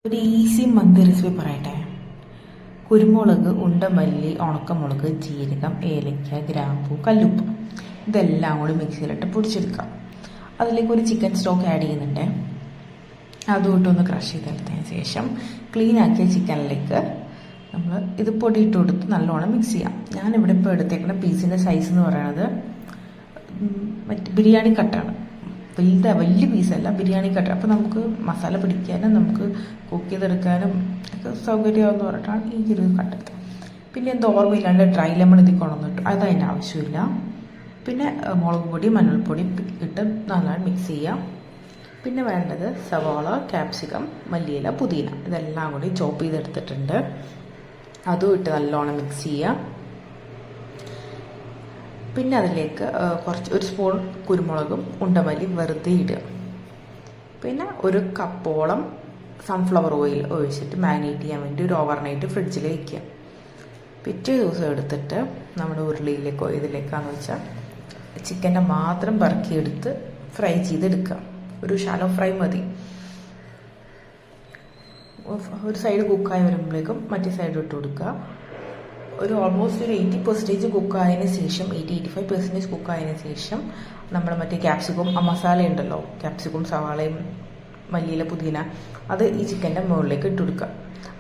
ഒരു ഈസി മന്തി റെസിപ്പി പറയട്ടെ. കുരുമുളക്, ഉണ്ടമല്ലി, ഉണക്കമുളക്, ജീരകം, ഏലക്ക, ഗ്രാമ്പൂ, കല്ലുപ്പ് ഇതെല്ലാം കൂടി മിക്സിയിലിട്ട് പൊടിച്ചെടുക്കാം. അതിലേക്ക് ഒരു ചിക്കൻ സ്റ്റോക്ക് ആഡ് ചെയ്യുന്നുണ്ട്. അതുകൊണ്ടൊന്ന് ക്രഷ് ചെയ്തെടുത്തതിന് ശേഷം ക്ലീൻ ആക്കിയ ചിക്കനിലേക്ക് നമ്മൾ ഇത് പൊടിയിട്ട് കൊടുത്ത് നല്ലോണം മിക്സ് ചെയ്യാം. ഞാനിവിടെ ഇപ്പോൾ എടുത്തേക്കുന്ന പീസിൻ്റെ സൈസ് എന്ന് പറയുന്നത് മറ്റ് ബിരിയാണി കട്ടാണ്. വലിയ പീസല്ല, ബിരിയാണി കട്ട. അപ്പോൾ നമുക്ക് മസാല പിടിക്കാനും നമുക്ക് കുക്ക് ചെയ്തെടുക്കാനും ഒക്കെ സൗകര്യമാണെന്ന് പറഞ്ഞിട്ടാണ് ഈ ഒരു കട്ടത്. പിന്നെ എന്താ ഓർമ്മയില്ലാണ്ട് ഡ്രൈ ലെമൺ ഇതിൽ കൊണ്ടുവന്നിട്ടു, അതതിൻ്റെ ആവശ്യമില്ല. പിന്നെ മുളക് പൊടി, മഞ്ഞൾപ്പൊടി ഇട്ട് നന്നായി മിക്സ് ചെയ്യാം. പിന്നെ വേണ്ടത് സവാള, ക്യാപ്സിക്കം, മല്ലിയില, പുതിന ഇതെല്ലാം കൂടി ചോപ്പ് ചെയ്തെടുത്തിട്ടുണ്ട്. അതും ഇട്ട് നല്ലോണം മിക്സ് ചെയ്യാം. പിന്നെ അതിലേക്ക് ഒരു സ്പൂൺ കുരുമുളകും ഉണ്ടമല്ലി വെറുതെ ഇടുക. പിന്നെ ഒരു കപ്പോളം സൺഫ്ലവർ ഓയിൽ ഒഴിച്ചിട്ട് മാരിനേറ്റ് ചെയ്യാൻ വേണ്ടി ഒരു ഓവർനൈറ്റ് ഫ്രിഡ്ജിൽ വയ്ക്കുക. പിറ്റേ ദിവസം എടുത്തിട്ട് നമ്മുടെ ഉരുളിയിലേക്കോ ഇതിലേക്കാന്ന് വെച്ചാൽ ചിക്കൻ്റെ മാത്രം പറക്കിയെടുത്ത് ഫ്രൈ ചെയ്തെടുക്കുക. ഒരു ഷാലോ ഫ്രൈ മതി. ഒരു സൈഡ് കുക്കായി വരുമ്പോഴേക്കും മറ്റേ സൈഡ് ഇട്ട് കൊടുക്കുക. ഒരു ഓൾമോസ്റ്റ് ഒരു 80% കുക്കായതിനു ശേഷം 80-85% കുക്കായതിനു ശേഷം നമ്മൾ മറ്റേ ക്യാപ്സിക്കും മസാല ഉണ്ടല്ലോ, ക്യാപ്സിക്കും, സവാളയും, മല്ലിയില, പുതിന അത് ഈ ചിക്കൻ്റെ മുകളിലേക്ക് ഇട്ട് കൊടുക്കുക.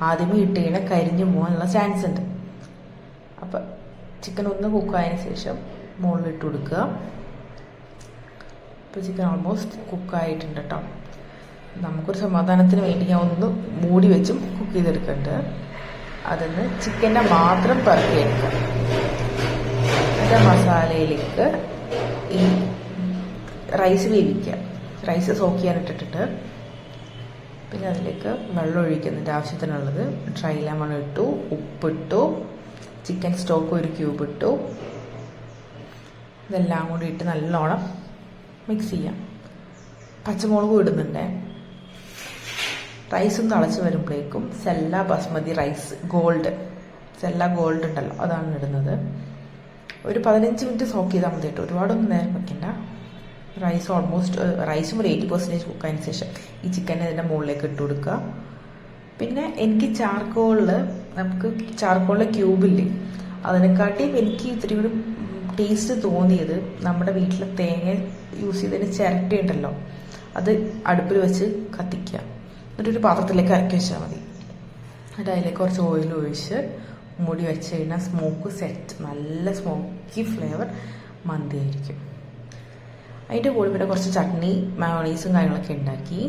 ആദ്യമേ ഇട്ട് കഴിഞ്ഞാൽ കരിഞ്ഞു പോകാനുള്ള ചാൻസ് ഉണ്ട്. അപ്പം ചിക്കൻ ഒന്ന് കുക്കായതിനു ശേഷം മുകളിൽ ഇട്ട് കൊടുക്കുക. ഇപ്പോൾ ചിക്കൻ ഓൾമോസ്റ്റ് കുക്കായിട്ടുണ്ട് കേട്ടോ. നമുക്കൊരു സമാധാനത്തിന് വേണ്ടി ഞാൻ ഒന്ന് മൂടി വെച്ചും കുക്ക് ചെയ്തെടുക്കുന്നുണ്ട്. അതിന്ന് ചിക്കൻ്റെ മാത്രം പറക്കിയെടുക്കുക. എന്നിട്ട് മസാലയിലേക്ക് ഈ റൈസ് വേവിക്കുക. റൈസ് സോക്ക് ചെയ്യാനിട്ടിട്ട് പിന്നെ അതിലേക്ക് വെള്ളം ഒഴിക്കുന്നതിൻ്റെ ആവശ്യത്തിനുള്ളത് ഡ്രൈ ലെമൺ ഇട്ടു, ഉപ്പിട്ടു, ചിക്കൻ സ്റ്റോക്ക് ഒരു ക്യൂബ് ഇട്ടു. ഇതെല്ലാം കൂടി ഇട്ട് നല്ലോണം മിക്സ് ചെയ്യാം. പച്ചമുളകും ഇടുന്നുണ്ട്. റൈസും തിളച്ച് വരുമ്പോഴേക്കും സെല്ല ബസ്മതി റൈസ് സെല്ല ഗോൾഡ് ഉണ്ടല്ലോ, അതാണ് ഇടുന്നത്. ഒരു 15 മിനിറ്റ് സോക്ക് ചെയ്താൽ മതി കേട്ടോ, ഒരുപാടൊന്നും നേരം വെക്കണ്ട. റൈസും ഒരു 80% കുക്കായതിന് ശേഷം ഈ ചിക്കൻ ഇതിൻ്റെ മുകളിലേക്ക് ഇട്ട് കൊടുക്കുക. പിന്നെ എനിക്ക് നമുക്ക് ചാർക്കോളിലെ ക്യൂബില്ലേ, അതിനെക്കാട്ടിയും എനിക്ക് ഇത്തിരി കൂടി ടേസ്റ്റ് തോന്നിയത് നമ്മുടെ വീട്ടിലെ തേങ്ങ യൂസ് ചെയ്തതിന് ചിരട്ടയുണ്ടല്ലോ, അത് അടുപ്പിൽ വെച്ച് കത്തിക്കുക. എന്നിട്ടൊരു പാത്രത്തിലേക്ക് ഇറക്കി വെച്ചാൽ മതി. എന്നിട്ട് അതിലേക്ക് കുറച്ച് ഓയിൽ ഒഴിച്ച് മൂടി വെച്ച് കഴിഞ്ഞാൽ സ്മോക്ക് സെറ്റ്, നല്ല സ്മോക്കി ഫ്ലേവർ മന്തി ആയിരിക്കും. അതിൻ്റെ കൂടെ പിന്നെ കുറച്ച് ചട്നി, മയോണൈസും കാര്യങ്ങളൊക്കെ ഉണ്ടാക്കി.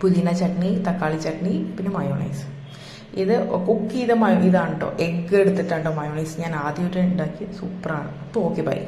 പുതിന ചട്നി, തക്കാളി ചട്നി, പിന്നെ മയോണൈസ്. ഇത് കുക്ക് ചെയ്ത ഇതാണ് കേട്ടോ, എഗ്ഗ് എടുത്തിട്ടാണ് കേട്ടോ മയോണൈസ് ഞാൻ ആദ്യമായിട്ട് ഉണ്ടാക്കി. സൂപ്പറാണ്. അപ്പോൾ ഓക്കെ, ബൈ.